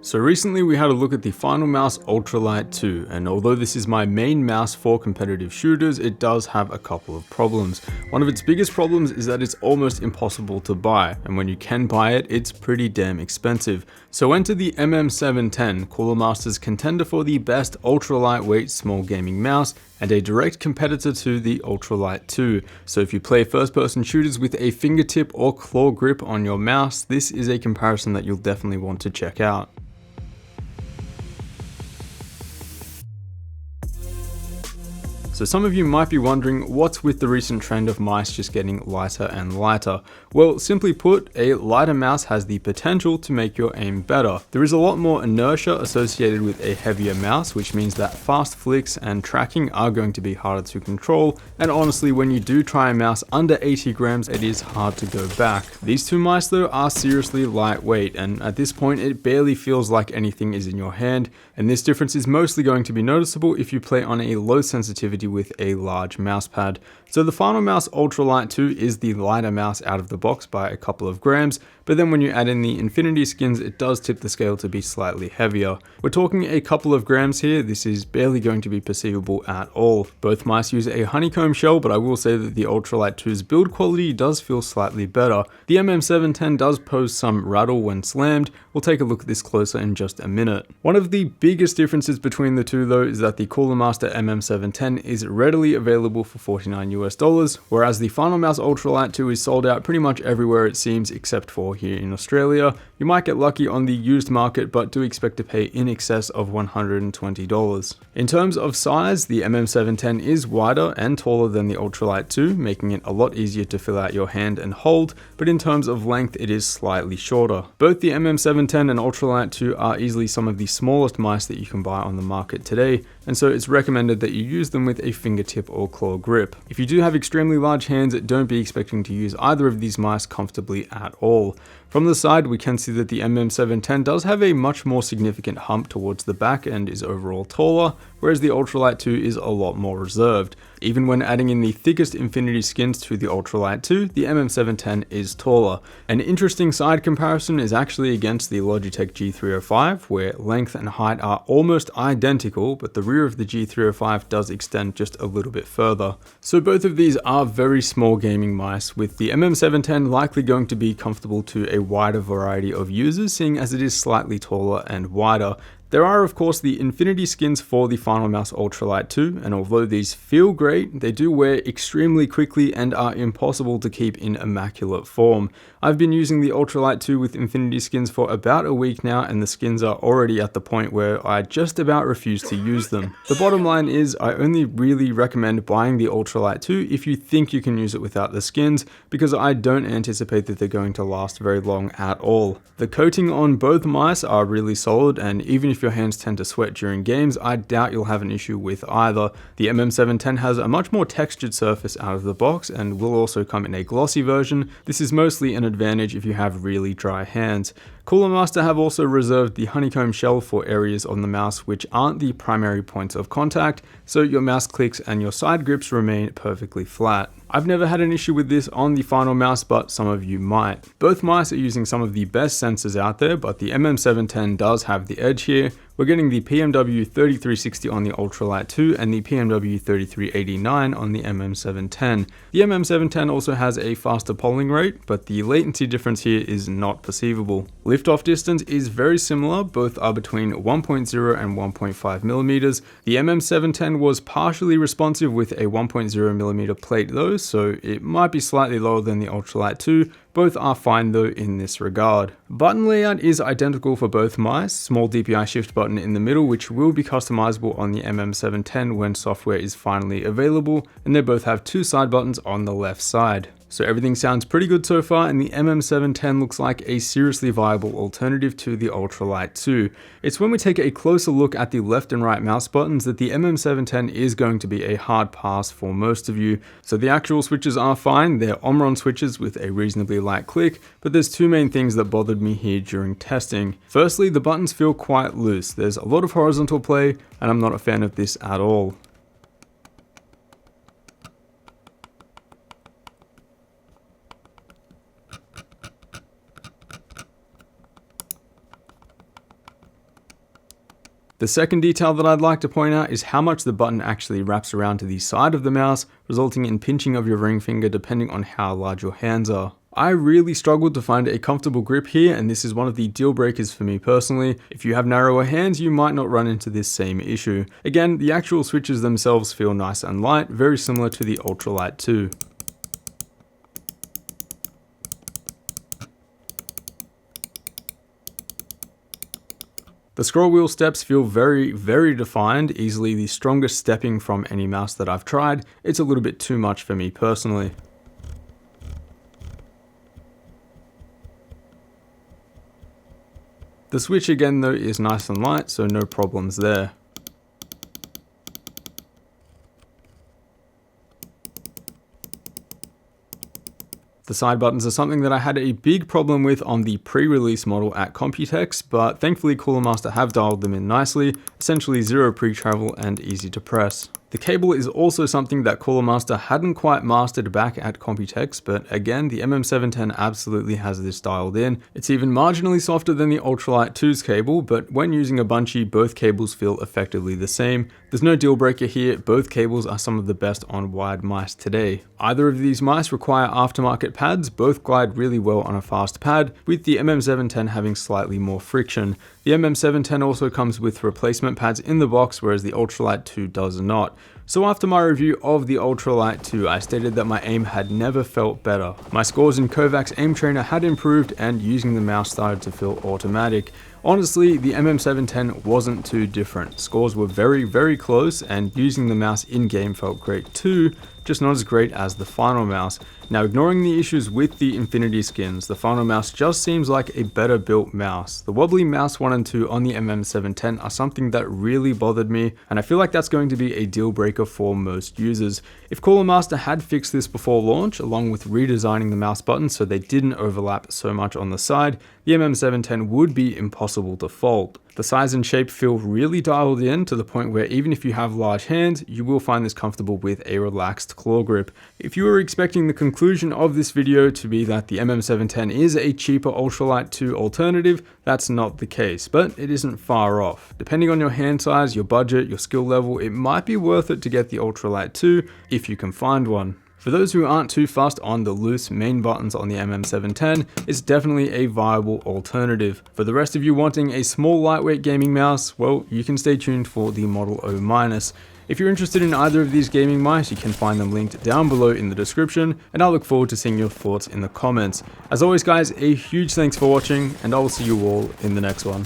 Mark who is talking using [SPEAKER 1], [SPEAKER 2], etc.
[SPEAKER 1] So recently we had a look at the Finalmouse Ultralight 2, and although this is my main mouse for competitive shooters, it does have a couple of problems. One of its biggest problems is that it's almost impossible to buy, and when you can buy it, it's pretty damn expensive. So enter the MM710, Cooler Master's contender for the best ultra lightweight small gaming mouse, and a direct competitor to the Ultralight 2. So if you play first person shooters with a fingertip or claw grip on your mouse, this is a comparison that you'll definitely want to check out. So some of you might be wondering, what's with the recent trend of mice just getting lighter and lighter? Well, simply put, a lighter mouse has the potential to make your aim better. There is a lot more inertia associated with a heavier mouse, which means that fast flicks and tracking are going to be harder to control, and honestly, when you do try a mouse under 80 grams, it is hard to go back. These two mice though are seriously lightweight, and at this point it barely feels like anything is in your hand, and this difference is mostly going to be noticeable if you play on a low sensitivity with a large mouse pad. So the Finalmouse Ultralight 2 is the lighter mouse out of the box by a couple of grams, but then when you add in the Infinity skins, it does tip the scale to be slightly heavier. We're talking a couple of grams here. This is barely going to be perceivable at all. Both mice use a honeycomb shell, but I will say that the Ultralight 2's build quality does feel slightly better. The MM710 does pose some rattle when slammed. We'll take a look at this closer in just a minute. One of the biggest differences between the two though is that the Cooler Master MM710 is readily available for $49, whereas the Finalmouse Ultralight 2 is sold out pretty much everywhere it seems, except for here in Australia. You might get lucky on the used market, but do expect to pay in excess of $120. In terms of size, the MM710 is wider and taller than the Ultralight 2, making it a lot easier to fill out your hand and hold, but in terms of length, it is slightly shorter. Both the MM710 and Ultralight 2 are easily some of the smallest mice that you can buy on the market today, and so it's recommended that you use them with a fingertip or claw grip. If you do have extremely large hands, don't be expecting to use either of these mice comfortably at all. From the side, we can see that the MM710 does have a much more significant hump towards the back and is overall taller, whereas the Ultralight 2 is a lot more reserved. Even when adding in the thickest Infinity skins to the Ultralight 2, the MM710 is taller. An interesting side comparison is actually against the Logitech G305, where length and height are almost identical, but the rear of the G305 does extend just a little bit further. So both of these are very small gaming mice, with the MM710 likely going to be comfortable to a wider variety of users, seeing as it is slightly taller and wider. There are of course the Infinity skins for the Finalmouse Ultralight 2, and although these feel great, they do wear extremely quickly and are impossible to keep in immaculate form. I've been using the Ultralight 2 with Infinity skins for about a week now, and the skins are already at the point where I just about refuse to use them. The bottom line is, I only really recommend buying the Ultralight 2 if you think you can use it without the skins, because I don't anticipate that they're going to last very long at all. The coating on both mice are really solid, and even if your hands tend to sweat during games, I doubt you'll have an issue with either. The MM710 has a much more textured surface out of the box and will also come in a glossy version. This is mostly an advantage if you have really dry hands. Cooler Master have also reserved the honeycomb shell for areas on the mouse which aren't the primary points of contact, so your mouse clicks and your side grips remain perfectly flat. I've never had an issue with this on the Finalmouse, but some of you might. Both mice are using some of the best sensors out there, but the MM710 does have the edge here. We're getting the PMW 3360 on the Ultralight 2 and the PMW 3389 on the MM710. The MM710 also has a faster polling rate, but the latency difference here is not perceivable. Liftoff distance is very similar, both are between 1.0 and 1.5 millimeters. The MM710 was partially responsive with a 1.0 millimeter plate though, so it might be slightly lower than the Ultralight 2. Both are fine though in this regard. Button layout is identical for both mice, small DPI shift button in the middle which will be customizable on the MM710 when software is finally available, and they both have two side buttons on the left side. So everything sounds pretty good so far, and the MM710 looks like a seriously viable alternative to the Ultralight 2. It's when we take a closer look at the left and right mouse buttons that the MM710 is going to be a hard pass for most of you. So the actual switches are fine, they're Omron switches with a reasonably light click, but there's two main things that bothered me here during testing. Firstly, the buttons feel quite loose. There's a lot of horizontal play, and I'm not a fan of this at all. The second detail that I'd like to point out is how much the button actually wraps around to the side of the mouse, resulting in pinching of your ring finger depending on how large your hands are. I really struggled to find a comfortable grip here, and this is one of the deal breakers for me personally. If you have narrower hands, you might not run into this same issue. Again, the actual switches themselves feel nice and light, very similar to the Ultralight 2. The scroll wheel steps feel very defined, easily the strongest stepping from any mouse that I've tried. It's a little bit too much for me personally. The switch again though is nice and light, so no problems there. The side buttons are something that I had a big problem with on the pre-release model at Computex, but thankfully Cooler Master have dialed them in nicely, essentially zero pre-travel and easy to press. The cable is also something that Cooler Master hadn't quite mastered back at Computex, but again, the MM710 absolutely has this dialed in. It's even marginally softer than the Ultralight 2's cable, but when using a Bunchie, both cables feel effectively the same. There's no deal breaker here, both cables are some of the best on wired mice today. Either of these mice require aftermarket pads, both glide really well on a fast pad, with the MM710 having slightly more friction. The MM710 also comes with replacement pads in the box, whereas the Ultralight 2 does not. So after my review of the Ultralight 2, I stated that my aim had never felt better. My scores in Kovac's Aim Trainer had improved, and using the mouse started to feel automatic. Honestly, the MM710 wasn't too different. Scores were very close, and using the mouse in-game felt great too, just not as great as the final mouse. Now, ignoring the issues with the Infinity skins, the final mouse just seems like a better built mouse. The wobbly mouse 1 and 2 on the MM710 are something that really bothered me, and I feel like that's going to be a deal breaker for most users. If Cooler Master had fixed this before launch, along with redesigning the mouse buttons so they didn't overlap so much on the side, the MM710 would be impossible to fault. The size and shape feel really dialed in to the point where even if you have large hands, you will find this comfortable with a relaxed claw grip. If you were expecting the conclusion of this video to be that the MM710 is a cheaper Ultralight 2 alternative, that's not the case, but it isn't far off. Depending on your hand size, your budget, your skill level, it might be worth it to get the Ultralight 2 if you can find one. For those who aren't too fussed on the loose main buttons on the MM710, it's definitely a viable alternative. For the rest of you wanting a small lightweight gaming mouse, well, you can stay tuned for the Model O-. If you're interested in either of these gaming mice, you can find them linked down below in the description, and I look forward to seeing your thoughts in the comments. As always guys, a huge thanks for watching, and I will see you all in the next one.